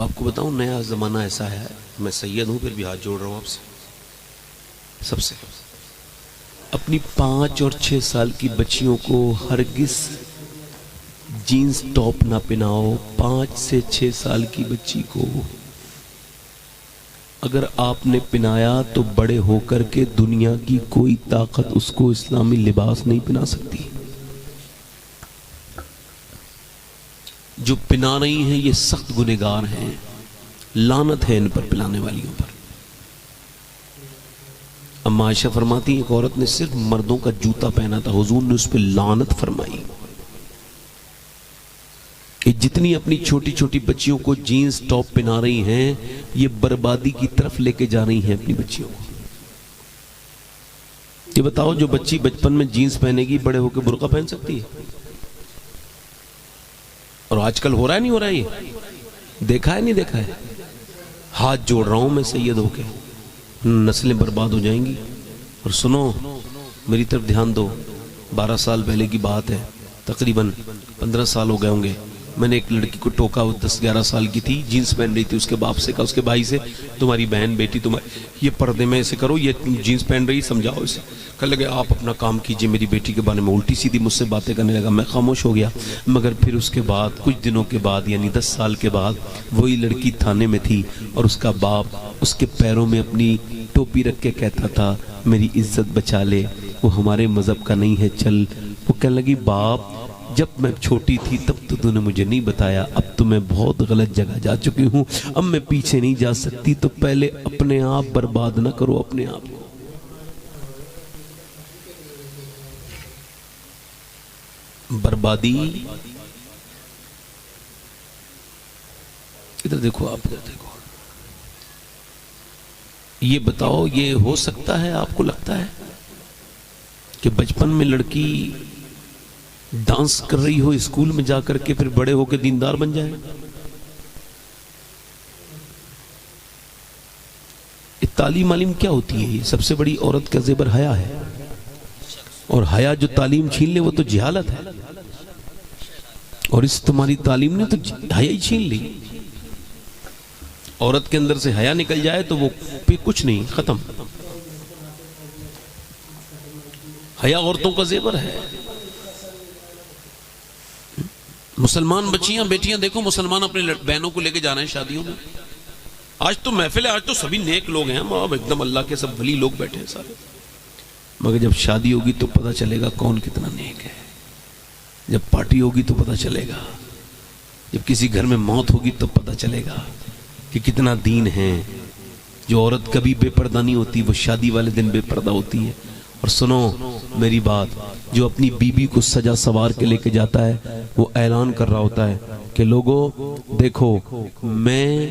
آپ کو بتاؤں نیا زمانہ ایسا ہے، میں سید ہوں پھر بھی ہاتھ جوڑ رہا ہوں آپ سے، سب سے اپنی 5 اور 6 سال کی بچیوں کو ہرگز جینز ٹاپ نہ پہناؤ۔ 5 سے 6 سال کی بچی کو اگر آپ نے پہنایا تو بڑے ہو کر کے دنیا کی کوئی طاقت اس کو اسلامی لباس نہیں پہنا سکتی۔ جو پہنا رہی ہیں یہ سخت گنہگار ہیں، لعنت ہے ان پر پلانے والیوں پر۔ اما عائشہ فرماتی ایک عورت نے صرف مردوں کا جوتا پہنا تھا، حضور نے اس پہ لعنت فرمائی کہ جتنی اپنی چھوٹی چھوٹی بچیوں کو جینز ٹاپ پہنا رہی ہیں یہ بربادی کی طرف لے کے جا رہی ہیں اپنی بچیوں کو۔ یہ بتاؤ جو بچی بچپن میں جینز پہنے گی بڑے ہو کے برقع پہن سکتی ہے؟ اور آج کل ہو رہا ہے نہیں ہو رہا ہے؟ یہ دیکھا ہے نہیں دیکھا ہے؟ ہاتھ جوڑ رہا ہوں میں سید ہو کے، نسلیں برباد ہو جائیں گی۔ اور سنو میری طرف دھیان دو، 12 سال پہلے کی بات ہے، تقریباً 15 سال ہو گئے ہوں گے، میں نے ایک لڑکی کو ٹوکا، وہ 10-11 سال کی تھی، جینز پہن رہی تھی، اس کے باپ سے کہا، اس کے بھائی سے، تمہاری بہن بیٹی یہ پردے میں ایسے کرو، یہ جینز پہن رہی، سمجھاؤ اسے۔ کہنے لگے آپ اپنا کام کیجئے، میری بیٹی کے بارے میں الٹی سیدھی مجھ سے باتیں کرنے لگا، میں خاموش ہو گیا۔ مگر پھر اس کے بعد کچھ دنوں کے بعد یعنی 10 سال کے بعد وہی لڑکی تھانے میں تھی اور اس کا باپ اس کے پیروں میں اپنی ٹوپی رکھ کے کہتا تھا میری عزت بچا لے، وہ ہمارے مذہب کا نہیں ہے، چل۔ وہ کہنے لگی باپ جب میں چھوٹی تھی تب تو نے مجھے نہیں بتایا، اب تو میں بہت غلط جگہ جا چکی ہوں، اب میں پیچھے نہیں جا سکتی، تو پہلے اپنے آپ برباد نہ کرو اپنے آپ کو۔ بربادی ادھر دیکھو، آپ ادھر دیکھو، یہ بتاؤ یہ ہو سکتا ہے؟ آپ کو لگتا ہے کہ بچپن میں لڑکی ڈانس کر رہی ہو اسکول میں جا کر کے پھر بڑے ہو کے دیندار بن جائے؟ تعلیم علیم کیا ہوتی ہے؟ یہ سب سے بڑی عورت کا زیور حیا ہے، اور حیا جو تعلیم چھین لے وہ تو جہالت ہے، اور اس تمہاری تعلیم نے تو حیا ہی چھین لی۔ عورت کے اندر سے حیا نکل جائے تو وہ پہ کچھ نہیں، ختم۔ حیا عورتوں کا زیور ہے۔ مسلمان بچیاں بیٹیاں دیکھو، مسلمان اپنے بہنوں کو لے کے جا رہے ہیں شادیوں میں، آج تو محفل ہے، آج تو سبھی نیک لوگ ہیں، ایک دم اللہ کے سب ولی لوگ بیٹھے ہیں سارے، مگر جب شادی ہوگی تو پتہ چلے گا کون کتنا نیک ہے، جب پارٹی ہوگی تو پتہ چلے گا، جب کسی گھر میں موت ہوگی تو پتہ چلے گا کہ کتنا دین ہے۔ جو عورت کبھی بے پردہ نہیں ہوتی وہ شادی والے دن بے پردہ ہوتی ہے۔ اور سنو میری بات، جو اپنی بیوی کو سجا سوار کے لے کے جاتا ہے وہ اعلان کر رہا ہوتا ہے کہ لوگوں دیکھو میں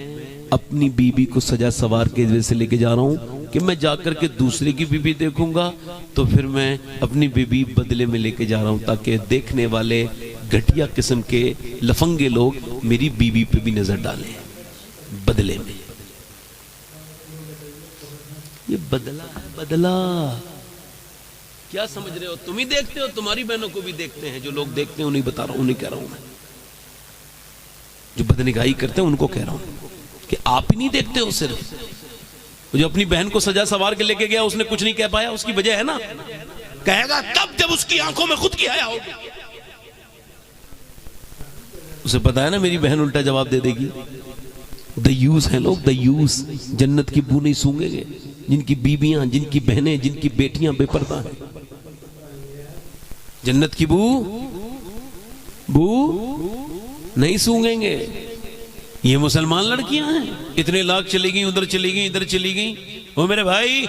اپنی بیوی کو سجا سوار کے وجہ سے لے کے جا رہا ہوں کہ میں جا کر کے دوسرے کی بیوی دیکھوں گا تو پھر میں اپنی بیوی بدلے میں لے کے جا رہا ہوں تاکہ دیکھنے والے گھٹیا قسم کے لفنگے لوگ میری بیوی پہ بھی نظر ڈالیں بدلے میں۔ یہ بدلہ ہے، بدلہ۔ کیا سمجھ رہے ہو؟ تم ہی دیکھتے ہو، تمہاری بہنوں کو بھی دیکھتے ہیں، جو لوگ دیکھتے ہیں انہیں بتا رہا ہوں، انہیں کہہ رہا ہوں میں، جو بدنگاہی کرتے ہیں ان کو کہہ رہا ہوں کہ آپ ہی نہیں دیکھتے ہو، صرف جو اپنی بہن کو سجا سوار کے لے کے گیا اس نے کچھ نہیں کہہ پایا، اس کی وجہ ہے نا، کہے گا تب جب اس کی آنکھوں میں خود کی حیا ہوگی۔ اسے پتا ہے نا میری بہن الٹا جواب دے دے گی۔ دیوس ہیں لوگ، دیوس، جنت کی بو نہیں سونگیں گے، جن کی بیویاں، جن کی بہنیں، جن کی بیٹیاں بے پردہ ہیں، جنت کی بو نہیں سونگیں گے۔ یہ مسلمان لڑکیاں ہیں، اتنے لاکھ چلی گئیں، ادھر چلی گئیں، ادھر چلی گئیں، وہ میرے بھائی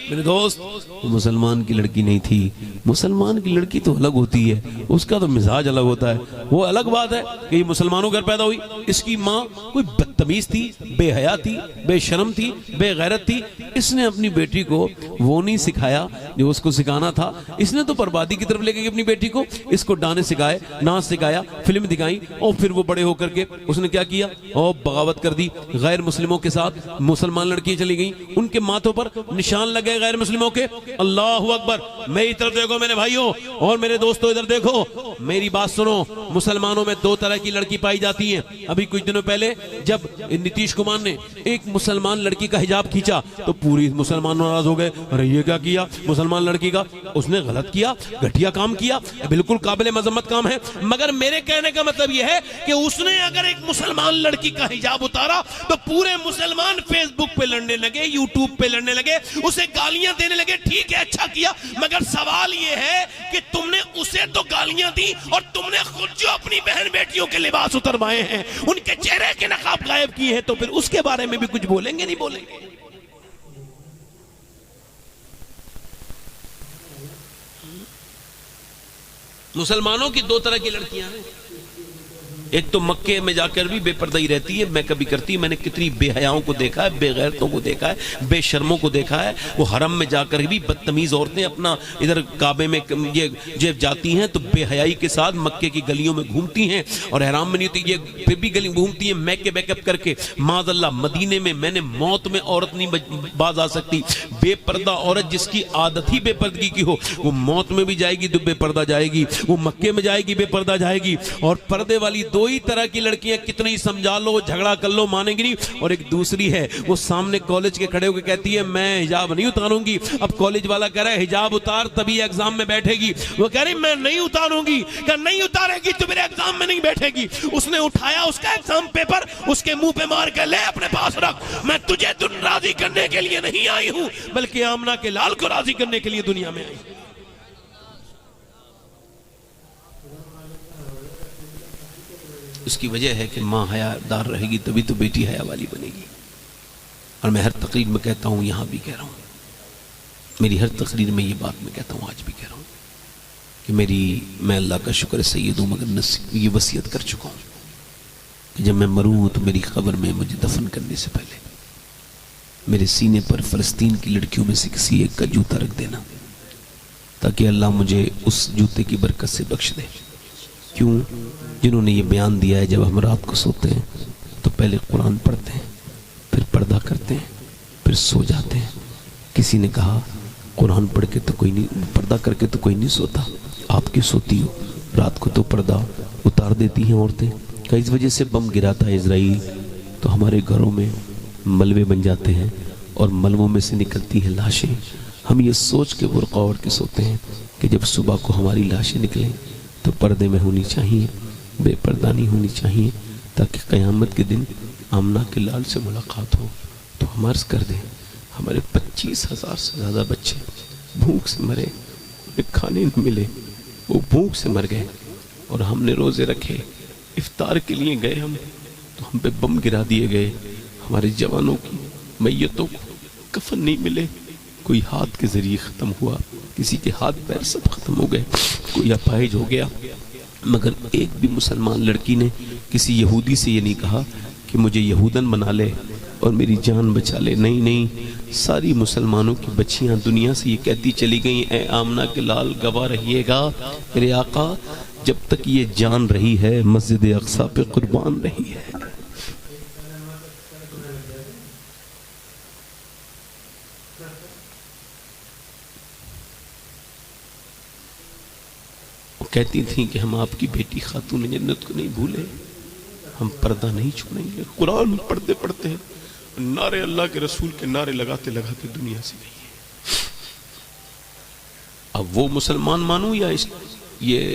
میرے دوست، وہ مسلمان کی لڑکی نہیں تھی۔ مسلمان کی لڑکی تو الگ ہوتی ہے، اس کا تو مزاج الگ ہوتا ہے، وہ الگ بات ہے کہ یہ مسلمانوں گھر پیدا ہوئی، اس کی ماں کوئی بدتمیز تھی، بے حیا تھی، بے شرم تھی، بے غیرت تھی، اس نے اپنی بیٹی کو وہ نہیں سکھایا جو اس کو سکھانا تھا، اس نے تو بربادی کی طرف لے گئی اپنی بیٹی کو. اس کو ڈانے سکھائے، ناچ سکھایا، فلم دکھائی، اور پھر وہ بڑے ہو کر کے اس نے کیا کیا، اور بغاوت کر دی. غیر مسلموں کے ساتھ مسلمان لڑکیاں چلی گئیں، ان کے ماتھوں پر نشان لگے غیر مسلموں کے. اللہ اکبر. میری طرف دیکھو میرے بھائیوں اور میرے دوستوں، ادھر دیکھو، میری بات سنو. مسلمانوں میں دو طرح کی لڑکی پائی جاتی ہیں. ابھی کچھ دنوں پہلے جب نتیش کمار نے ایک مسلمان لڑکی کا حجاب کھینچا تو پوری مسلمان ناراض ہو گئے. ارے یہ کیا کیا مسلمان لڑکی کا، اس نے غلط کیا، گھٹیا کام کیا، بالکل قابل مذمت کام ہے. مگر میرے کہنے کا مطلب یہ ہے کہ اس نے اگر ایک مسلمان لڑکی کا حجاب اتارا تو پورے مسلمان فیس بک پہ لڑنے لگے، یوٹیوب پہ لڑنے لگے، اسے گالیاں دینے لگے. ٹھیک ہے، اچھا کیا، مگر سوال یہ ہے کہ تم نے اسے تو گالیاں دی اور تم نے خود جو اپنی بہن بیٹیوں کے لباس اتروائے ہیں، ان کے چہرے کے نقاب غائب کیے ہیں، تو پھر اس کے بارے میں بھی کچھ بولیں گے نہیں بولیں گے؟ مسلمانوں کی دو طرح کی لڑکیاں ہیں. ایک تو مکے میں جا کر بھی بے پردہ ہی رہتی ہے، میں کبھی کرتی، میں نے کتنی بے حیاؤں کو دیکھا ہے، بے غیرتوں کو دیکھا ہے، بے شرموں کو دیکھا ہے. وہ حرم میں جا کر بھی بدتمیز عورتیں اپنا ادھر کعبے میں یہ جب جاتی ہیں تو بے حیائی کے ساتھ مکے کی گلیوں میں گھومتی ہیں اور احرام میں نہیں ہوتی، یہ پھر بھی گلی گھومتی ہیں میک کے بیک اپ کر کے. معاذ اللہ، مدینے میں میں نے موت میں عورت نہیں باز آ سکتی. بے پردہ عورت جس کی عادت ہی بے پردگی کی ہو، وہ موت میں بھی جائے گی تو بے پردہ جائے گی، وہ مکے میں جائے گی بے پردہ جائے گی. اور پردے والی دو ہی طرح کی لڑکیاں، کتنی سمجھا لو جھگڑا کر لو مانیں گی نہیں. اور ایک دوسری ہے، وہ سامنے کالج کے کھڑے ہو کے کہتی ہے میں حجاب نہیں اتاروں گی. اب کالج والا کہہ رہا ہے حجاب اتار تبھی ایگزام میں بیٹھے گی، وہ کہہ رہی میں نہیں اتاروں گی. کہ نہیں اتارے گی تو میرے ایگزام میں نہیں بیٹھے گی. اس نے اٹھایا اس کا ایگزام پیپر، اس کے منہ پہ مار کے لے اپنے پاس رکھ. میں تجھے راضی کرنے کے لیے نہیں آئی ہوں، بلکہ آمنہ کے لال کو راضی کرنے کے لیے دنیا میں آئی ہوں. اس کی وجہ ہے کہ ماں حیا دار رہے گی تبھی تو بیٹی حیا والی بنے گی. اور میں ہر تقریر میں کہتا ہوں، یہاں بھی کہہ رہا ہوں، میری ہر تقریر میں یہ بات میں کہتا ہوں، آج بھی کہہ رہا ہوں کہ میں اللہ کا شکر سید ہوں، مگر یہ وصیت کر چکا ہوں کہ جب میں مروں تو میری قبر میں مجھے دفن کرنے سے پہلے میرے سینے پر فلسطین کی لڑکیوں میں سے کسی ایک کا جوتا رکھ دینا، تاکہ اللہ مجھے اس جوتے کی برکت سے بخش دے. کیوں؟ جنہوں نے یہ بیان دیا ہے جب ہم رات کو سوتے ہیں تو پہلے قرآن پڑھتے ہیں، پھر پردہ کرتے ہیں، پھر سو جاتے ہیں. کسی نے کہا قرآن پڑھ کے تو کوئی نہیں، پردہ کر کے تو کوئی نہیں سوتا، آپ کیوں سوتی ہو؟ رات کو تو پردہ اتار دیتی ہیں عورتیں. کہ اس وجہ سے بم گراتا ہے اسرائیل تو ہمارے گھروں میں ملبے بن جاتے ہیں اور ملبوں میں سے نکلتی ہیں لاشیں. ہم یہ سوچ کے برقع اوڑھ کے سوتے ہیں کہ جب صبح کو ہماری لاشیں نکلیں تو پردے میں ہونی چاہیے، بے پردہ نہیں ہونی چاہیے، تاکہ قیامت کے دن آمنہ کے لال سے ملاقات ہو. تو ہم عرض کر دیں، ہمارے 25,000 سے زیادہ بچے بھوک سے مرے، انہیں کھانے نہ ملے، وہ بھوک سے مر گئے. اور ہم نے روزے رکھے، افطار کے لیے گئے ہم تو ہم پہ بم گرا دیے گئے. ہمارے جوانوں کی میتوں کو کفن نہیں ملے، کوئی ہاتھ کے ذریعے ختم ہوا، کسی کے ہاتھ پیر سب ختم ہو گئے، کوئی اپاہج ہو گیا. مگر ایک بھی مسلمان لڑکی نے کسی یہودی سے یہ نہیں کہا کہ مجھے یہودن بنا لے اور میری جان بچا لے. نہیں نہیں، ساری مسلمانوں کی بچیاں دنیا سے یہ کہتی چلی گئیں، اے آمنہ کے لال گواہ رہیے گا میرے آقا، جب تک یہ جان رہی ہے مسجد اقصی پہ قربان رہی ہے. کہتی تھیں کہ ہم آپ کی بیٹی خاتون جنت کو نہیں بھولے، ہم پردہ نہیں چھوڑیں گے. قرآن پڑھتے پڑھتے ہیں، نعرے اللہ کے رسول کے نعرے لگاتے لگاتے دنیا سے گئی ہے. اب وہ مسلمان مانوں یا یہ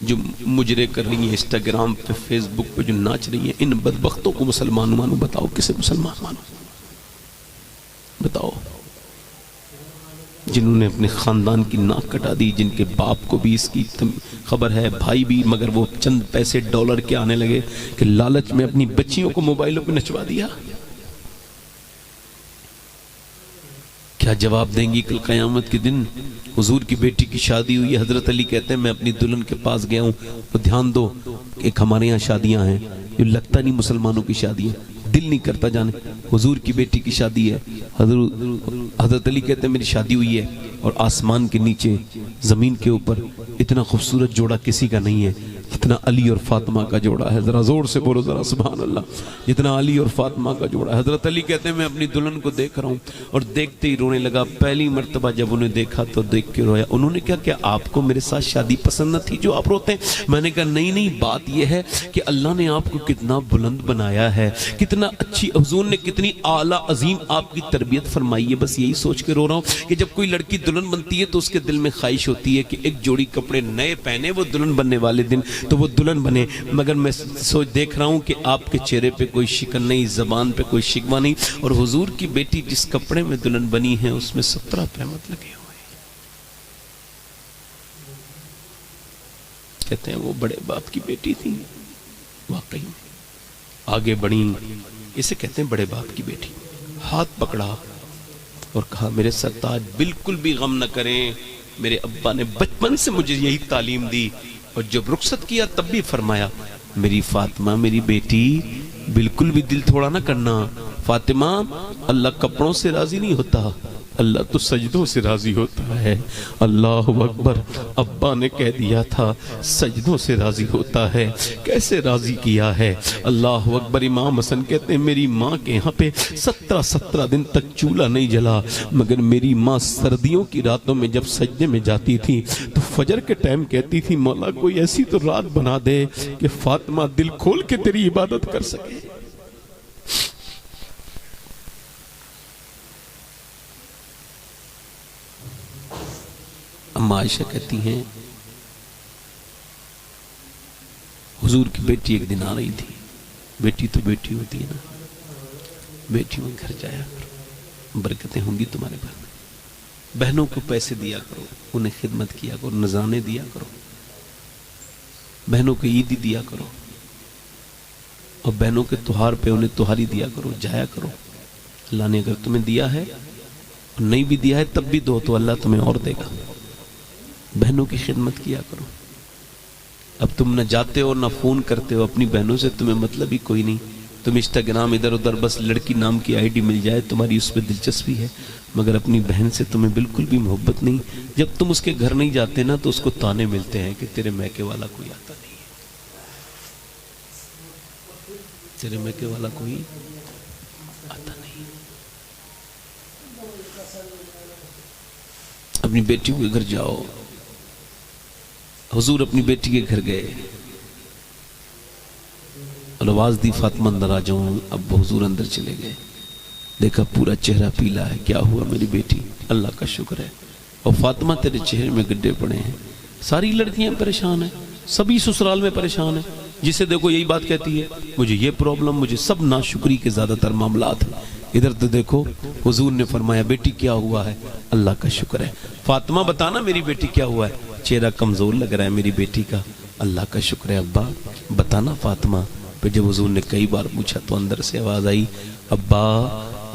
جو مجرے کر رہی ہیں انسٹاگرام پہ فیس بک پہ جو ناچ رہی ہیں، ان بدبختوں کو مسلمان مانوں؟ بتاؤ کسے مسلمان مانوں؟ بتاؤ. جنہوں نے اپنے خاندان کی ناک کٹا دی، جن کے باپ کو بھی اس کی خبر ہے، بھائی بھی، مگر وہ چند پیسے ڈالر کے آنے لگے کہ لالچ میں اپنی بچیوں کو موبائلوں پہ نچوا دیا. کیا جواب دیں گی کل قیامت کے دن؟ حضور کی بیٹی کی شادی ہوئی، حضرت علی کہتے ہیں میں اپنی دلہن کے پاس گیا ہوں تو دھیان دو، ایک ہمارے یہاں شادیاں ہیں جو لگتا نہیں مسلمانوں کی شادیاں، دل نہیں کرتا جانے. حضور کی بیٹی کی شادی ہے. حضرت علی کہتے ہیں میری شادی ہوئی ہے اور آسمان کے نیچے زمین کے اوپر اتنا خوبصورت جوڑا کسی کا نہیں ہے جتنا علی اور فاطمہ کا جوڑا ہے. ذرا زور سے بولو ذرا سبحان اللہ. جتنا علی اور فاطمہ کا جوڑا ہے. حضرت علی کہتے ہیں میں اپنی دلہن کو دیکھ رہا ہوں اور دیکھتے ہی رونے لگا. پہلی مرتبہ جب انہیں دیکھا تو دیکھ کے رویا. انہوں نے کہا کہ آپ کو میرے ساتھ شادی پسند نہ تھی جو آپ روتے ہیں؟ میں نے کہا نہیں بات یہ ہے کہ اللہ نے آپ کو کتنا بلند بنایا ہے, کتنا اچھی حضور نے کتنی اعلیٰ عظیم آپ کی تربیت فرمائی ہے. بس یہی سوچ کے رو رہا ہوں کہ جب کوئی لڑکی دلہن بنتی ہے تو اس کے دل میں خواہش ہوتی ہے کہ ایک جوڑی کپڑے نئے پہنے وہ دلہن بننے والے دن تو وہ دلہن بنے. مگر میں سوچ دیکھ رہا ہوں کہ آپ کے چہرے پہ کوئی شکن نہیں, زبان پہ کوئی شکوہ نہیں, اور حضور کی بیٹی جس کپڑے میں دلہن بنی ہے اس میں 17 پہمت لگے ہوئے. کہتے ہیں وہ بڑے باپ کی بیٹی تھی. واقعی آگے بڑھی, اسے کہتے ہیں بڑے باپ کی بیٹی. ہاتھ پکڑا اور کہا میرے سرتاج بالکل بھی غم نہ کریں, میرے ابا نے بچپن سے مجھے یہی تعلیم دی, اور جب رخصت کیا تب بھی فرمایا میری فاطمہ میری بیٹی بالکل بھی دل تھوڑا نہ کرنا. فاطمہ اللہ کپڑوں سے راضی نہیں ہوتا, اللہ تو سجدوں سے راضی ہوتا ہے. اللہ اکبر. ابا نے کہہ دیا تھا سجدوں سے راضی ہوتا ہے, کیسے راضی کیا ہے. اللہ اکبر. امام حسن کہتے ہیں میری ماں کے یہاں پہ 17 دن تک چولہا نہیں جلا, مگر میری ماں سردیوں کی راتوں میں جب سجدے میں جاتی تھی تو فجر کے ٹائم کہتی تھی مولا کوئی ایسی تو رات بنا دے کہ فاطمہ دل کھول کے تیری عبادت کر سکے. اما عائشہ کہتی ہیں حضور کی بیٹی ایک دن آ رہی تھی. بیٹی تو بیٹی ہوتی ہے نا, بیٹیوں میں گھر جایا کرو, برکتیں ہوں گی تمہارے گھر میں. بہنوں کو پیسے دیا کرو, انہیں خدمت کیا کرو, نذرانے دیا کرو, بہنوں کو عیدی دیا کرو, اور بہنوں کے تہوار پہ انہیں تہواری دیا کرو, جایا کرو. اللہ نے اگر تمہیں دیا ہے اور نہیں بھی دیا ہے تب بھی دو تو اللہ تمہیں اور دے گا. بہنوں کی خدمت کیا کرو. اب تم نہ جاتے ہو نہ فون کرتے ہو اپنی بہنوں سے, تمہیں مطلب ہی کوئی نہیں. تم انسٹاگرام ادھر ادھر بس لڑکی نام کی آئی ڈی مل جائے تمہاری اس پہ دلچسپی ہے, مگر اپنی بہن سے تمہیں بالکل بھی محبت نہیں. جب تم اس کے گھر نہیں جاتے نا تو اس کو تانے ملتے ہیں کہ تیرے میکے والا کوئی آتا نہیں ہے, تیرے میکے والا کوئی آتا نہیں. اپنی بیٹی کے گھر جاؤ. حضور اپنی بیٹی کے گھر گئے اور آواز دی فاطمہ اندر آ جاؤں. اب حضور اندر چلے گئے, دیکھا پورا چہرہ پیلا ہے. کیا ہوا میری بیٹی؟ اللہ کا شکر ہے. اور فاطمہ تیرے چہرے میں گڈھے پڑے ہیں. ساری لڑکیاں پریشان ہیں, سبھی سسرال میں پریشان ہیں. جسے دیکھو یہی بات کہتی ہے مجھے یہ پرابلم, مجھے سب ناشکری کے زیادہ تر معاملات ہیں. ادھر تو دیکھو حضور نے فرمایا بیٹی کیا ہوا ہے؟ اللہ کا شکر ہے. فاطمہ بتانا میری بیٹی کیا ہوا ہے؟ چہرہ کمزور لگ رہا ہے میری بیٹی کا. اللہ کا شکر ہے. ابا بتانا فاطمہ. پھر جب حضور نے کئی بار پوچھا تو اندر سے آواز آئی ابا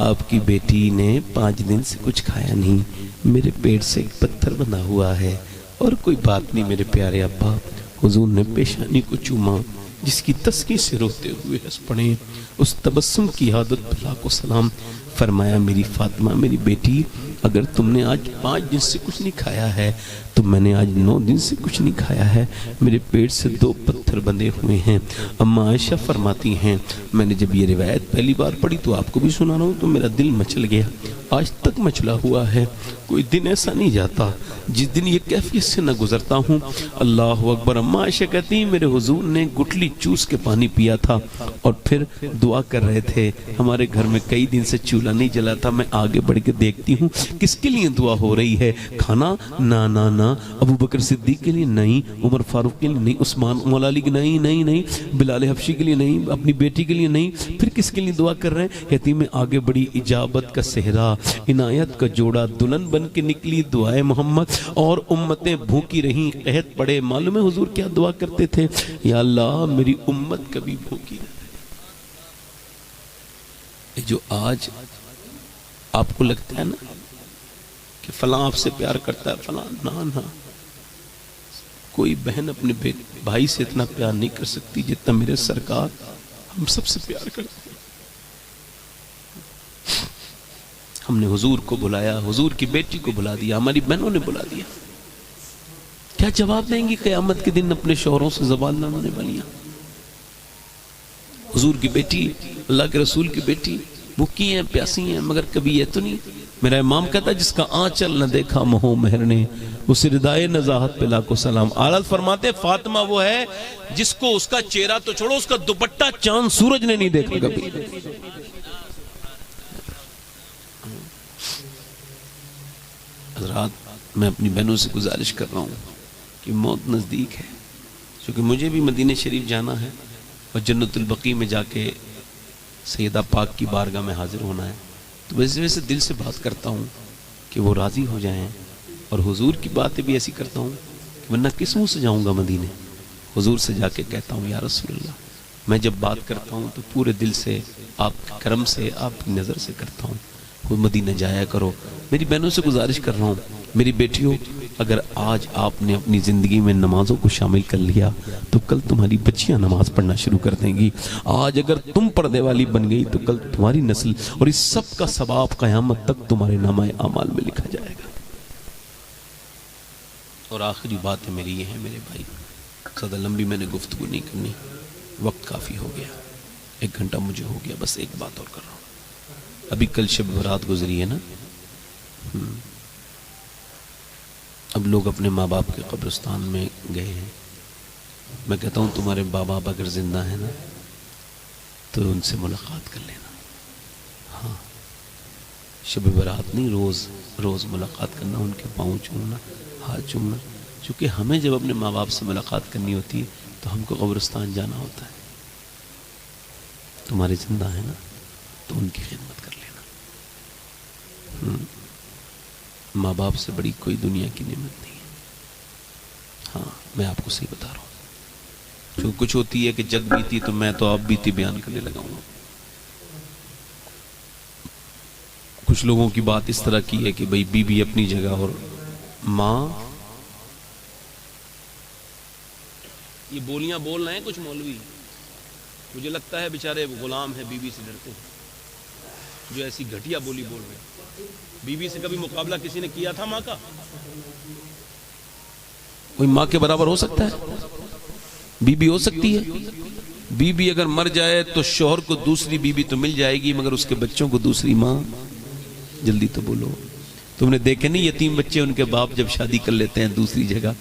آپ کی بیٹی نے 5 دن سے کچھ کھایا نہیں, میرے پیٹ سے ایک پتھر بنا ہوا ہے اور کوئی بات نہیں میرے پیارے ابا. حضور نے پیشانی کو چوما جس کی تسکین سے روتے ہوئے ہنس پڑے. اس تبسم کی عادت پر لاکھوں سلام. فرمایا میری فاطمہ میری بیٹی اگر تم نے آج 5 دن سے کچھ نہیں کھایا ہے تو میں نے آج 9 دن سے کچھ نہیں کھایا ہے. میرے پیٹ سے 2 پتھر بندھے ہوئے ہیں. اما عائشہ فرماتی ہیں میں نے جب یہ روایت پہلی بار پڑھی تو آپ کو بھی سنا رہا ہوں تو میرا دل مچل گیا. آج تک مچلا ہوا ہے. کوئی دن ایسا نہیں جاتا جس دن یہ کیفیت سے نہ گزرتا ہوں. اللہ اکبر. اما عائشہ کہتی ہیں میرے حضور نے گٹلی چوس کے پانی پیا تھا اور پھر دعا کر رہے تھے. ہمارے گھر میں کئی دن سے چولہا نہیں جلا تھا. میں آگے بڑھ کے دیکھتی ہوں کس کے لیے دعا ہو رہی ہے. کھانا نا نا نا, ابو بکر صدیق کے لیے نہیں, عمر فاروق کے لیے نہیں, عثمان مولا علی کے نہیں نہیں نہیں, بلال حبشی کے لیے نہیں, اپنی بیٹی کے لیے نہیں. پھر کس کے لیے دعا کر رہے ہیں؟ کہتی میں آگے بڑی اجابت کا صحرا عنایت کا جوڑا دلہن بن کے نکلی دعائے محمد اور امتیں بھوکی رہیں قحط پڑے. معلوم ہے حضور کیا دعا کرتے تھے؟ یا اللہ میری امت کبھی بھوکی نہ رہے. جو آج آپ کو لگتا ہے نا کہ فلاں آپ سے پیار کرتا ہے فلاں, نا کوئی بہن اپنے بھائی سے اتنا پیار نہیں کر سکتی جتنا میرے سرکار ہم سب سے پیار کرتے ہیں. ہم نے حضور کو بلایا، حضور کی بیٹی کو بلا دیا، ہماری بہنوں نے بلا دیا، کیا جواب دیں گی قیامت کے دن اپنے شوہروں سے زبان نہ ہونے والیاں؟ حضور کی بیٹی، اللہ کے رسول کی بیٹی بھوکی ہیں، پیاسی ہیں، مگر کبھی یہ تو نہیں۔ میرا امام کہتا ہے جس کا آنچل نہ دیکھا مہو مہر نے، اس ردائے نزاہت پہ لاکھوں سلام۔ اعلیٰ فرماتے ہیں فاطمہ وہ ہے جس کو اس کا چہرہ تو چھوڑو، اس کا دوپٹہ چاند سورج نے نہیں دیکھا کبھی۔ حضرات، میں اپنی بہنوں سے گزارش کر رہا ہوں کہ موت نزدیک ہے، چونکہ مجھے بھی مدینہ شریف جانا ہے اور جنت البقیع میں جا کے سیدہ پاک کی بارگاہ میں حاضر ہونا ہے، تو ویسے دل سے بات کرتا ہوں کہ وہ راضی ہو جائیں، اور حضور کی باتیں بھی ایسی کرتا ہوں کہ ورنہ کس منہ سے جاؤں گا مدینے؟ حضور سے جا کے کہتا ہوں یا رسول اللہ، میں جب بات کرتا ہوں تو پورے دل سے آپ کے کرم سے، آپ کی نظر سے کرتا ہوں، وہ مدینہ جایا کرو۔ میری بہنوں سے گزارش کر رہا ہوں، میری بیٹیوں، اگر آج آپ نے اپنی زندگی میں نمازوں کو شامل کر لیا تو کل تمہاری بچیاں نماز پڑھنا شروع کر دیں گی۔ آج اگر تم پردے والی بن گئی تو کل تمہاری نسل، اور اس سب کا ثواب قیامت تک تمہارے نامہ اعمال میں لکھا جائے گا۔ اور آخری بات میری یہ ہے میرے بھائی، زیادہ لمبی میں نے گفتگو نہیں کرنی، وقت کافی ہو گیا، 1 گھنٹہ مجھے ہو گیا، بس ایک بات اور کر رہا ہوں۔ ابھی کل شب برات گزری ہے نا، اب لوگ اپنے ماں باپ کے قبرستان میں گئے ہیں، میں کہتا ہوں تمہارے ماں باپ اگر زندہ ہیں نا تو ان سے ملاقات کر لینا۔ ہاں، شب برات نہیں، روز روز ملاقات کرنا، ان کے پاؤں چومنا، ہاتھ چومنا، چونکہ ہمیں جب اپنے ماں باپ سے ملاقات کرنی ہوتی ہے تو ہم کو قبرستان جانا ہوتا ہے۔ تمہارے زندہ ہیں نا تو ان کی خدمت کر لینا۔ ماں باپ سے بڑی کوئی دنیا کی نعمت نہیں ہے۔ ہاں، میں آپ کو صحیح بتا رہا ہوں، جو کچھ ہوتی ہے کہ جگ بیتی تو میں تو آپ بیتی بیان کرنے لگا ہوں۔ کچھ لوگوں کی بات اس طرح کی ہے کہ بھئی بیوی اپنی جگہ اور ماں، یہ بولیاں بول رہے ہیں کچھ مولوی، مجھے لگتا ہے بیچارے غلام ہیں، بیوی سے ڈرتے ہیں جو ایسی گھٹیا بولی بول رہے ہیں۔ بیوی سے کبھی مقابلہ کسی نے کیا تھا ماں کا؟ کوئی ماں کے برابر ہو سکتا ہے؟ بیوی ہو سکتی ہے؟ بیوی اگر مر جائے تو شوہر کو دوسری بیوی تو مل جائے گی، مگر اس کے بچوں کو دوسری ماں، جلدی تو بولو۔ تم نے دیکھے نہیں یتیم بچے، ان کے باپ جب شادی کر لیتے ہیں دوسری جگہ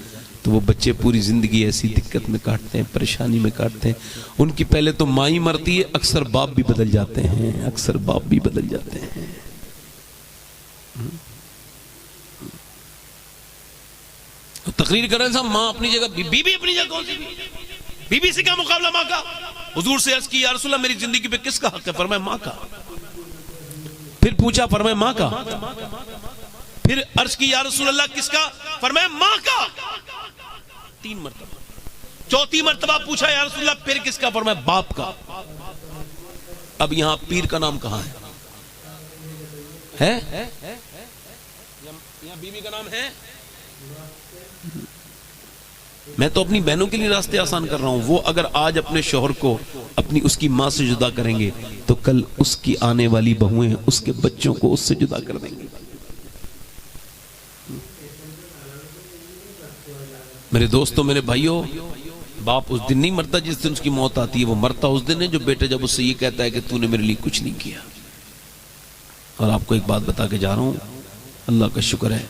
تو وہ بچے پوری زندگی ایسی دقت میں کاٹتے ہیں، پریشانی میں کاٹتے ہیں۔ ان کی پہلے تو ماں ہی مرتی ہے، اکثر باپ بھی بدل جاتے ہیں، اکثر باپ بھی بدل جاتے ہیں۔ تقریر کر رہے ہیں صاحب، ماں اپنی جگہ، بیوی اپنی جگہ، کون سی بیوی سے کیا مقابلہ ماں کا؟ حضور سے عرض کی یا رسول اللہ میری زندگی پہ کس کا حق ہے؟ فرمایا ماں کا۔ پھر پوچھا، فرمایا ماں کا۔ پھر عرض کی یا رسول اللہ کس کا؟ فرمایا ماں کا۔ 3 مرتبہ۔ چوتھی مرتبہ پوچھا یا رسول اللہ پھر کس کا؟ فرمایا باپ کا۔ اب یہاں پیر کا نام کہاں ہے؟ یہاں بیوی کا نام ہے؟ میں تو اپنی بہنوں کے لیے راستے آسان کر رہا ہوں۔ وہ اگر آج اپنے شوہر کو اس کی ماں سے جدا کریں گے تو کل اس کی آنے والی بہویں اس کے بچوں کو اس سے جدا کر دیں گے۔ میرے دوستوں، میرے بھائیوں، باپ اس دن نہیں مرتا جس دن اس کی موت آتی ہے، وہ مرتا اس دن ہے جو بیٹا جب اس سے یہ کہتا ہے کہ تو نے میرے لیے کچھ نہیں کیا۔ اور آپ کو ایک بات بتا کے جا رہا ہوں، اللہ کا شکر ہے،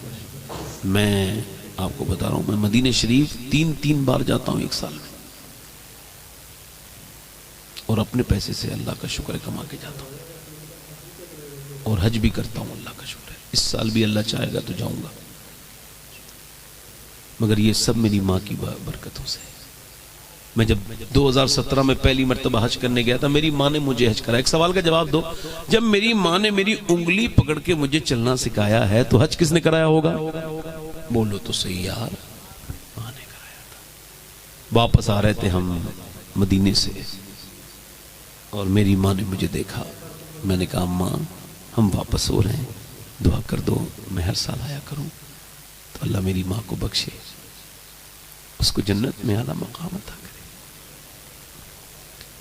میں آپ کو بتا رہا ہوں، میں مدینہ شریف 3 بار جاتا ہوں 1 سال میں، اور اپنے پیسے سے اللہ کا شکر ہے کما کے جاتا ہوں، اور حج بھی کرتا ہوں، اللہ کا شکر ہے۔ اس سال بھی اللہ چاہے گا تو جاؤں گا، مگر یہ سب میری ماں کی برکتوں سے ہے۔ میں جب 2017 میں پہلی مرتبہ حج کرنے گیا تھا، میری ماں نے مجھے حج کرا۔ ایک سوال کا جواب دو، جب میری ماں نے میری انگلی پکڑ کے مجھے چلنا سکھایا ہے تو حج کس نے کرایا ہوگا؟ بولو تو صحیح یار، ماں نے کرایا تھا۔ واپس آ رہے تھے ہم مدینے سے، اور میری ماں نے مجھے دیکھا، میں نے کہا ماں ہم واپس ہو رہے ہیں، دعا کر دو میں ہر سال آیا کروں، تو اللہ میری ماں کو بخشے، اس کو جنت میں اعلیٰ مقام عطا کرے۔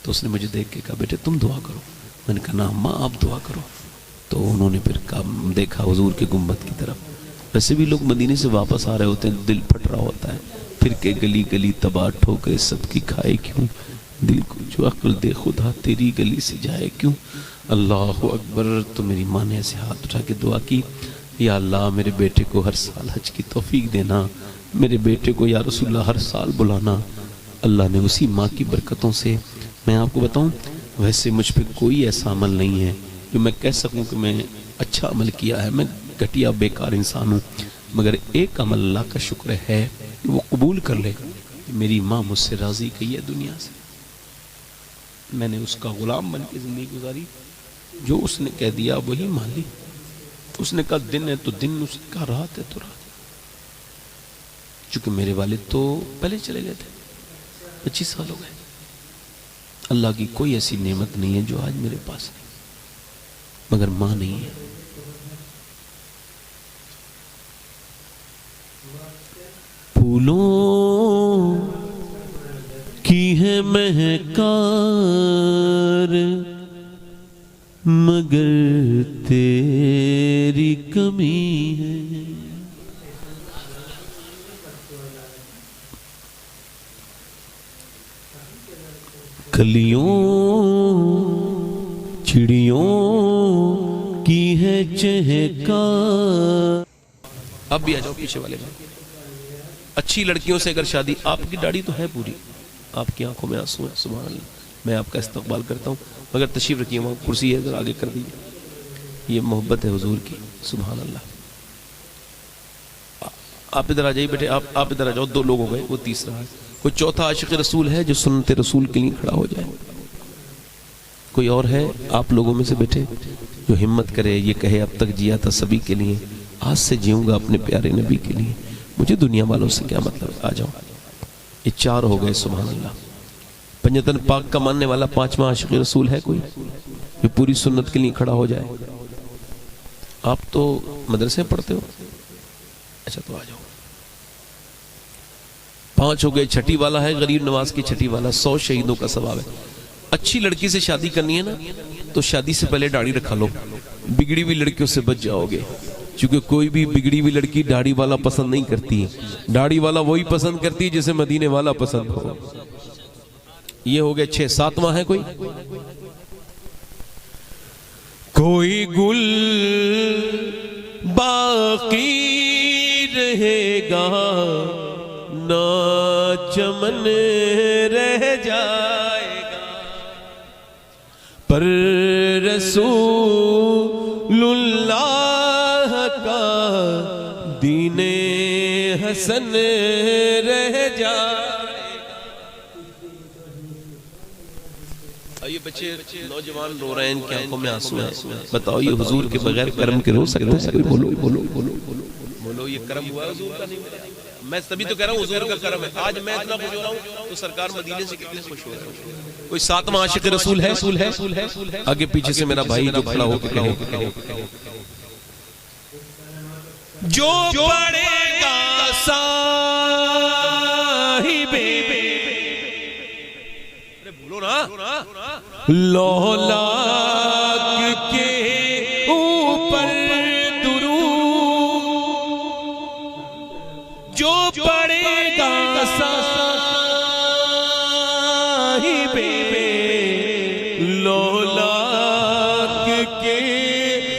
تو اس نے مجھے دیکھ کے کہا بیٹے تم دعا کرو۔ میں نے کہا نا ماں آپ دعا کرو۔ تو انہوں نے پھر دیکھا حضور کے گنبد کی طرف. ویسے بھی لوگ مدینے سے واپس آ رہے ہوتے ہیں, دل پھٹ رہا ہوتا ہے, پھر کہ گلی گلی تباہ ٹھوکرے سب کی کھائے کیوں, دل کو جو عقل دے خدا تیری گلی سے جائے کیوں. اللہ اکبر. تو میری ماں نے ایسے ہاتھ اٹھا کے دعا کی, یا اللہ میرے بیٹے کو ہر سال حج کی توفیق دینا, میرے بیٹے کو یا رسول اللہ ہر سال بلانا. اللہ نے اسی ماں کی برکتوں سے, میں آپ کو بتاؤں ویسے مجھ پہ کوئی ایسا عمل نہیں ہے جو میں کہہ سکوں کہ میں اچھا عمل کیا ہے, میں گھٹیا بیکار انسان ہوں, مگر ایک عمل اللہ کا شکر ہے کہ وہ قبول کر لے. میری ماں مجھ سے راضی گئی ہے دنیا سے, میں نے اس کا غلام بن کے زندگی گزاری, جو اس نے کہہ دیا وہی مان لی. اس نے کہا دن ہے تو دن, اس نے کہا رات ہے تو رات. چونکہ میرے والد تو پہلے چلے گئے تھے, 25 سال ہو گئے. اللہ کی کوئی ایسی نعمت نہیں ہے جو آج میرے پاس ہے, مگر ماں نہیں ہے. پھولوں کی ہے مہکار مگر تیری کمی ہے. کلیوں چڑیوں کی ہے چہکار. اب بھی آ جاؤ پیچھے والے میں. اچھی لڑکیوں سے اگر شادی, آپ کی داڑھی تو ہے پوری, آپ کی آنکھوں میں آنسو ہے, سبحان اللہ, میں آپ کا استقبال کرتا ہوں, مگر تشریف رکھیے, وہاں کرسی ہے اگر آگے کر دیجیے. یہ محبت ہے حضور کی, سبحان اللہ. آپ ادھر آ جائیے بیٹے, آپ ادھر آ جاؤ. 2 لوگ ہو گئے, وہ تیسرا ہے. کوئی چوتھا عاشق رسول ہے جو سنت رسول کے لیے کھڑا ہو جائے؟ کوئی اور ہے آپ لوگوں میں سے بیٹھے جو ہمت کرے, یہ کہے اب تک جیا تھا سبھی کے لیے, آج سے جیوں گا اپنے پیارے نبی کے لیے, مجھے دنیا والوں سے کیا مطلب. آ جاؤ. یہ 4 ہو گئے, سبحان اللہ. پنجتن پاک کا ماننے والا 5واں عاشق رسول ہے کوئی جو پوری سنت کے لیے کھڑا ہو جائے؟ آپ تو مدرسے پڑھتے ہو, اچھا تو آ جاؤ. 5 ہو گئے. چھٹی والا ہے غریب نواز کی چھٹی والا, 100 شہیدوں کا ثواب ہے. اچھی لڑکی سے شادی کرنی ہے نا تو شادی سے پہلے داڑھی رکھا لو, بگڑی ہوئی لڑکیوں سے بچ جاؤ گے. چونکہ کوئی بھی بگڑی ہوئی لڑکی داڑھی والا پسند نہیں کرتی ہے, داڑھی والا وہی پسند کرتی ہے جسے مدینے والا پسند ہو. یہ ہو گئے 6. 7واں ہے کوئی گل باقی رہے گا نہ چمن رہ جائے گا, پر رسول اللہ کا دین حسن رہ جائے. یہ بچے نوجوان رو رہے ہیں, ان کی آنکھوں میں آنسو ہیں. بتاؤ یہ حضور کے بغیر کرم کے رو سکتے ہیں؟ بولو بولو بولو بولو بولو. یہ کرم ہوا ہے حضور کا نہیں ملا. میں تبھی تو کہہ رہا ہوں حضور کا کرم ہے. آج میں اتنا خوش ہو رہا ہوں تو سرکار مدینے سے کتنے خوش ہو رہے ہیں. کوئی 7واں عاشق رسول ہے آگے پیچھے سے میرا بھائی جو کھڑا ہو کے کہے جو پڑے گا صاحب لولاک کے اوپر درود, جو پڑے گا صاحب لولاک کے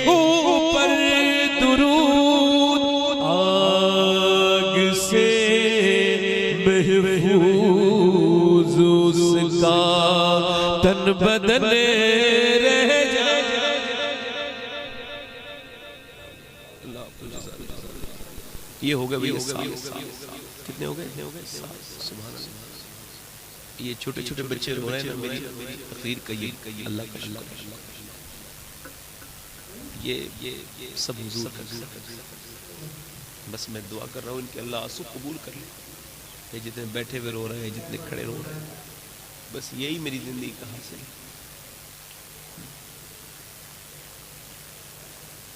اوپر درود, آگ سے محفوظ اس کا تن بدن رہ جائے. یہ ہو گئے کتنے ہو گئے؟ سبحان اللہ. یہ چھوٹے چھوٹے بچے رو رہے ہیں میری تقریر کا, یہ اللہ کا شکر. یہ سب حضور کا. بس میں دعا کر رہا ہوں ان کے اللہ آنسو قبول کر لے. یہ جتنے بیٹھے ہوئے رو رہے ہیں, جتنے کھڑے رو رہے ہیں, بس یہی میری زندگی کا حاصل ہے.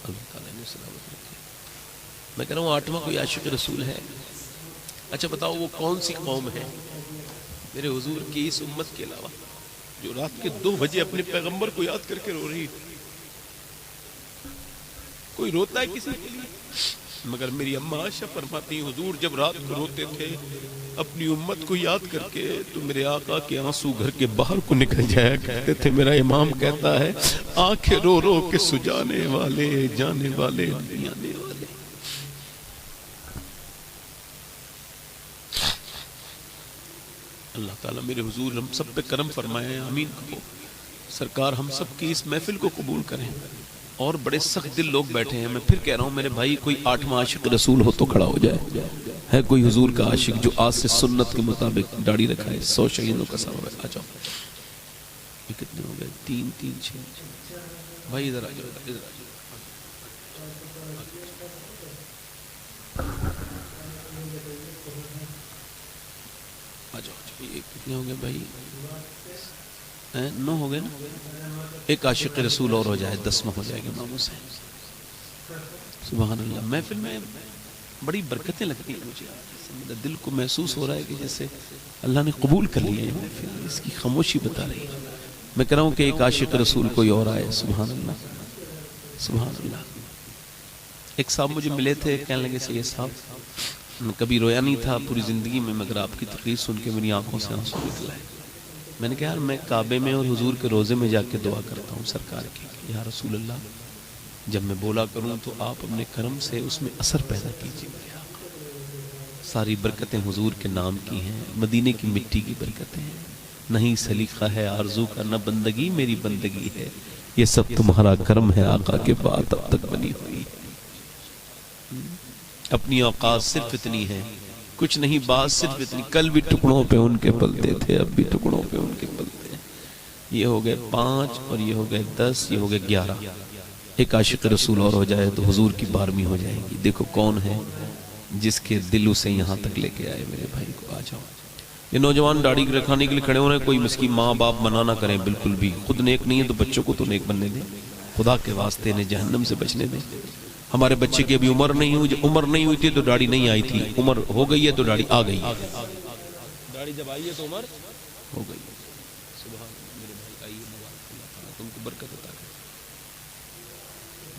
اللہ تعالیٰ نے سلامت رکھے. میں کہہ رہا ہوں 8واں کوئی عاشق رسول ہے؟ اچھا بتاؤ وہ کون سی قوم ہے میرے حضور کی اس امت کے علاوہ جو رات کے 2 بجے اپنے پیغمبر کو یاد کر کے رو رہی ہے؟ کوئی روتا ہے کسی کے لیے؟ مگر میری اماں عائشہ فرماتی ہیں حضور جب رات کو روتے تھے اپنی امت کو یاد کر کے تو میرے آقا کے آنسو گھر کے باہر کو نکل جایا کرتے تھے۔ میرا امام کہتا ہے آنکھیں رو رو کے سجانے والے جانے والے آنے والے۔ اللہ تعالیٰ میرے حضور ہم سب پہ کرم فرمائے، آمین کہو۔ سرکار ہم سب کی اس محفل کو قبول کریں۔ اور بڑے سخت دل لوگ بیٹھے ہیں، میں پھر کہہ رہا ہوں میرے بھائی کوئی 8واں عاشق رسول ہو تو کھڑا ہو جائے۔ ہے کوئی حضور کا عاشق جو آج سے سنت کے مطابق داڑھی رکھائے؟ 100 شہیدوں کا ثواب ہے۔ آ جاؤ، یہ کتنے ہو گئے؟ 3 3 6 بھائی ادھر آ جاؤ، ادھر آ جاؤ۔ آ جاؤ، یہ کتنے ہو گئے بھائی؟ 9 ہو گئے نا؟ ایک عاشق رسول اور ہو جائے 10واں ہو جائے گا امام حسین۔ سبحان اللہ۔ محفل میں بڑی برکتیں لگتی ہیں مجھے، میرے دل کو محسوس ہو رہا ہے کہ جیسے اللہ نے قبول کر لیا ہے محفل، اس کی خاموشی بتا رہی ہے۔ میں کہہ رہا ہوں کہ ایک عاشق رسول کوئی اور آئے۔ سبحان اللہ، سبحان اللہ۔ ایک صاحب مجھے ملے تھے، کہنے لگے سید صاحب میں کبھی رویا نہیں تھا پوری زندگی میں، مگر آپ کی تقریر سن کے میری آنکھوں سے آنسو نکل آئے۔ میں نے کہا یار میں کعبے میں اور حضور کے روزے میں جا کے دعا کرتا ہوں سرکار کی، یا رسول اللہ جب میں بولا کروں تو آپ اپنے کرم سے اس میں اثر پیدا کیجیے میرے آقا۔ ساری برکتیں حضور کے نام کی ہیں، مدینے کی مٹی کی برکتیں ہیں، نہیں سلیقہ ہے آرزو کا، نہ بندگی میری بندگی ہے، یہ سب تمہارا کرم ہے آقا کے بعد اب تک بنی ہوئی۔ اپنی اوقات صرف اتنی ہے، کچھ نہیں، بات صرف اتنی، کل بھی ٹکڑوں پہ ان کے پلتے تھے، اب بھی ٹکڑوں پہ ان کے پلتے ہیں۔ یہ ہو گئے 5 اور یہ ہو گئے 10، یہ ہو گئے 11۔ ایک عاشق رسول اور ہو جائے تو حضور کی 12ویں ہو جائے گی۔ دیکھو کون ہے جس کے دل اسے یہاں تک لے کے آئے میرے بھائی کو۔ آ جاؤ۔ یہ نوجوان داڑھی رکھانے کے لیے کھڑے ہو رہے ہیں، کوئی مسکین ماں باپ منع نہ کریں بالکل بھی، خود نیک نہیں ہے تو بچوں کو تو نیک بننے دیں، خدا کے واسطے انہیں جہنم سے بچنے دیں۔ ہمارے بچے کی ابھی عمر نہیں ہوئی، عمر نہیں ہوئی تھی تو داڑھی نہیں آئی تھی، عمر ہو گئی ہے تو داڑھی آ گئی ہے، داڑھی جب آئی ہے تو عمر ہو گئی ہے۔ سبحان میرے بھائی، آئیے مبارک، اللہ تعالیٰ تم کو برکت عطا کرے۔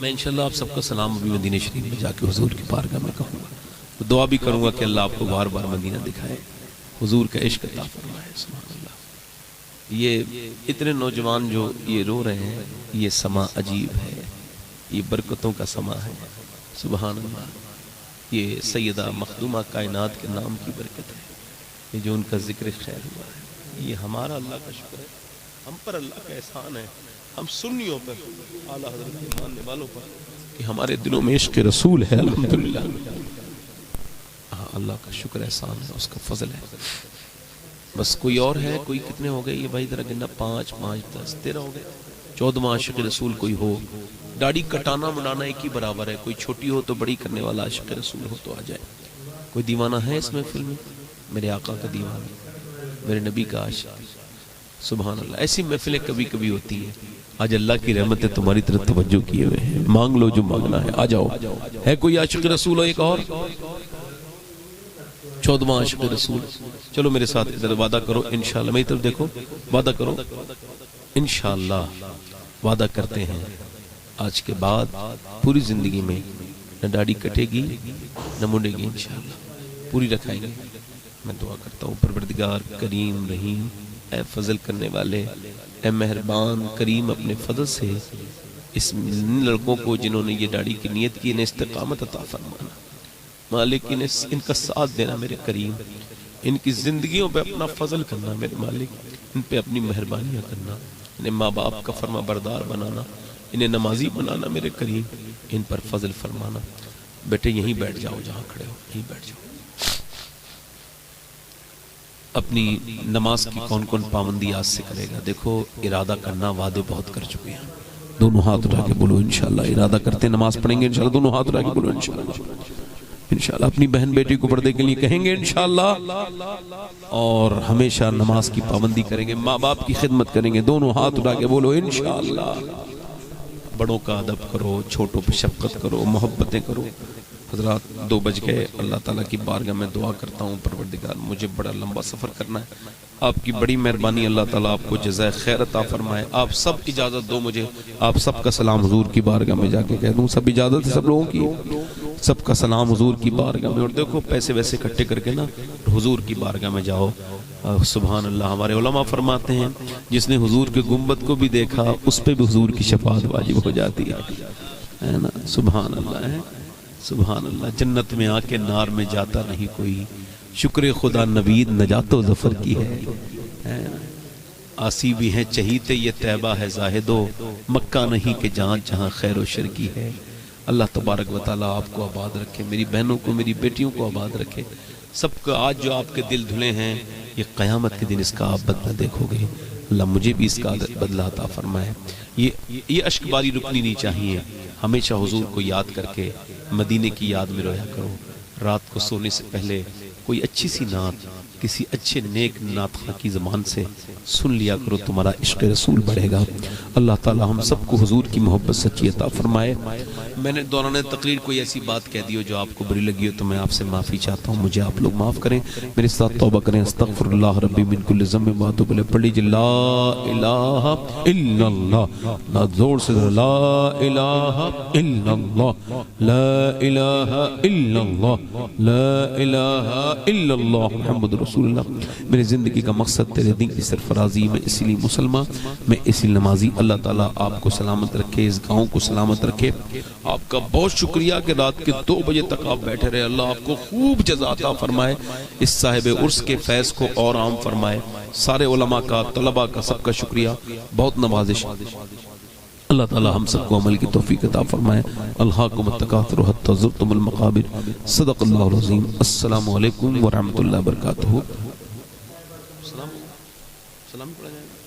میں انشاءاللہ آپ سب کا سلام ابھی مدینہ شریف میں جا کے حضور کی بارگاہ میں کہوں گا، تو دعا بھی کروں گا کہ اللہ آپ کو بار بار مدینہ دکھائے، حضور کا عشق عطا فرمائے۔ سبحان اللہ۔ یہ اتنے نوجوان جو یہ رو رہے ہیں، یہ سما عجیب ہے، یہ برکتوں کا سما ہے۔ سبحان اللہ۔ یہ سیدہ مخدومہ کائنات کے نام کی برکت ہے، یہ جو ان کا ذکر خیر ہوا ہے، یہ ہمارا اللہ کا شکر ہے، ہم پر اللہ کا احسان ہے، ہم سنیوں پر، اعلیٰ حضرت کے ماننے والوں پر، کہ ہمارے دلوں میں عشق رسول ہے۔ الحمدللہ، اللہ کا شکر احسان ہے، اس کا فضل ہے۔ بس کوئی اور ہے؟ کوئی کتنے ہو گئے یہ بھائی ذرا گننا؟ 5 5 10 13 ہو گئے۔ 14واں عاشق رسول کوئی ہو، داڑھی کٹانا منانا ایک ہی برابر ہے، کوئی چھوٹی ہو تو بڑی کرنے والا عاشق رسول ہو تو آ جائے۔ کوئی دیوانہ ہے اس محفل میں؟ میرے آقا کا دیوانہ، میرے نبی کا عاشق۔ سبحان اللہ۔ ایسی محفلیں کبھی کبھی ہوتی ہیں، آج اللہ کی رحمتیں تمہاری طرف توجہ کیے ہوئے ہیں، مانگ لو جو مانگنا ہے۔ آ جاؤ۔ ہے کوئی عاشق رسول ہو ایک اور؟ 14واں عاشق رسول، چلو میرے ساتھ ادھر وعدہ کرو انشاءاللہ، میری طرف دیکھو، وعدہ کرو انشاءاللہ، وعدہ کرتے ہیں آج کے بعد پوری زندگی میں نہ داڑھی کٹے گی نہ منڈے گی، انشاءاللہ پوری رکھائیں گے۔ میں دعا کرتا ہوں پروردگار کریم رحیم، اے فضل کرنے والے، اے مہربان کریم، اپنے فضل سے اس لڑکوں کو جنہوں نے یہ داڑھی کی نیت کی، انہیں استقامت عطا فرمانا مالک، ان کا ساتھ دینا میرے کریم، ان کی زندگیوں پہ اپنا فضل کرنا میرے مالک، ان پہ اپنی مہربانیاں کرنا، انہیں ماں باپ کا فرما بردار بنانا، انہیں نمازی بنانا میرے کریم، ان پر فضل فرمانا۔ بیٹے یہیں بیٹھ جاؤ، جہاں کھڑے ہو یہیں بیٹھ جاؤ۔ اپنی نماز کی کون کون پابندی آج سے کرے گا؟ دیکھو ارادہ کرنا، وعدے بہت کر چکے ہیں، دونوں ہاتھ اٹھا کے بولو انشاءاللہ ارادہ کرتے نماز پڑھیں گے انشاءاللہ، دونوں ہاتھ اٹھا کے بولو انشاءاللہ، انشاءاللہ اپنی بہن بیٹی کو پردے کے لیے کہیں گے انشاءاللہ، اور ہمیشہ نماز کی پابندی کریں گے، ماں باپ کی خدمت کریں گے، دونوں ہاتھ اٹھا کے بولو انشاءاللہ۔ بڑوں کا ادب کرو، چھوٹوں پہ شفقت کرو، محبتیں کرو۔ حضرات 2 بج گئے، اللہ تعالیٰ کی بارگاہ میں دعا کرتا ہوں پروردگار، مجھے بڑا لمبا سفر کرنا ہے، آپ کی بڑی مہربانی، اللہ تعالیٰ آپ کو جزائے خیر عطا فرمائے۔ آپ سب اجازت دو مجھے، آپ سب کا سلام حضور کی بارگاہ میں جا کے کہہ دوں۔ سب اجازت ہے سب لوگوں کی؟ سب کا سلام حضور کی بارگاہ میں، اور دیکھو پیسے ویسے اکٹھے کر کے نا حضور کی بارگاہ میں جاؤ۔ سبحان اللہ، ہمارے علماء فرماتے ہیں جس نے حضور کے گنبد کو بھی دیکھا اس پہ بھی حضور کی شفاعت واجب ہو جاتی ہے نا۔ سبحان اللہ ہے، سبحان اللہ۔ جنت میں آ کے نار میں جاتا نہیں کوئی، شکر خدا نوید نجات و ظفر کی ہے۔ آسی بھی ہیں چہیتے یہ طیبہ ہے زاہدو، مکہ نہیں کہ جہاں جہاں خیر و شر کی ہے۔ اللہ تبارک و تعالیٰ آپ کو آباد رکھے، میری بہنوں کو، میری بیٹیوں کو آباد رکھے۔ سب کا آج جو آپ کے دل دھلے ہیں، یہ قیامت کے دن اس کا آپ بدلہ دیکھو گے۔ اللہ مجھے بھی اس کا بدلہ عطا فرمائے۔ یہ اشک باری رکنی نہیں چاہیے، ہمیشہ حضور کو یاد کر کے مدینے کی یاد میں رویا کرو۔ رات کو سونے سے پہلے کوئی اچھی سی نعت کسی اچھے نیک نعت کی زبان سے سن لیا کرو، تمہارا عشق رسول بڑھے گا۔ اللہ تعالی ہم سب کو حضور کی محبت سچی عطا فرمائے۔ میں نے دوران تقریر کوئی ایسی بات کہہ دی ہو جو آپ کو بری لگی ہو تو میں آپ سے معافی چاہتا ہوں، مجھے آپ لوگ معاف کریں، میرے ساتھ توبہ کریں۔ استغفر اللہ ربی من کل ذنب و اتوب الیہ۔ پڑھ لا الہ الا اللہ، لا زور سے لا الہ الا اللہ، لا الہ الا اللہ، لا الہ الا اللہ محمد رسول اللہ۔ میری زندگی کا مقصد تیرے دین کی سرفرازی، میں اسی لیے مسلمان، میں اسی نمازی۔ اللہ تعالیٰ آپ کو سلامت رکھے، اس گاؤں کو سلامت رکھے۔ آپ کا بہت شکریہ کہ رات کے 2 بجے تک آپ بیٹھے رہے۔ اللہ آپ کو خوب جزا عطا فرمائے، اس صاحب عرس کے فیض کو اور عام فرمائے۔ سارے علماء کا، طلباء کا، سب کا شکریہ، بہت نوازش۔ اللہ تعالی ہم سب کو عمل کی توفیق عطا فرمائے۔ الہاکم التکاثر حتی زرتم المقابر۔ صدق اللہ العظیم۔ السلام علیکم ورحمۃ اللہ وبرکاتہ۔ سلام پڑھا جائے گا۔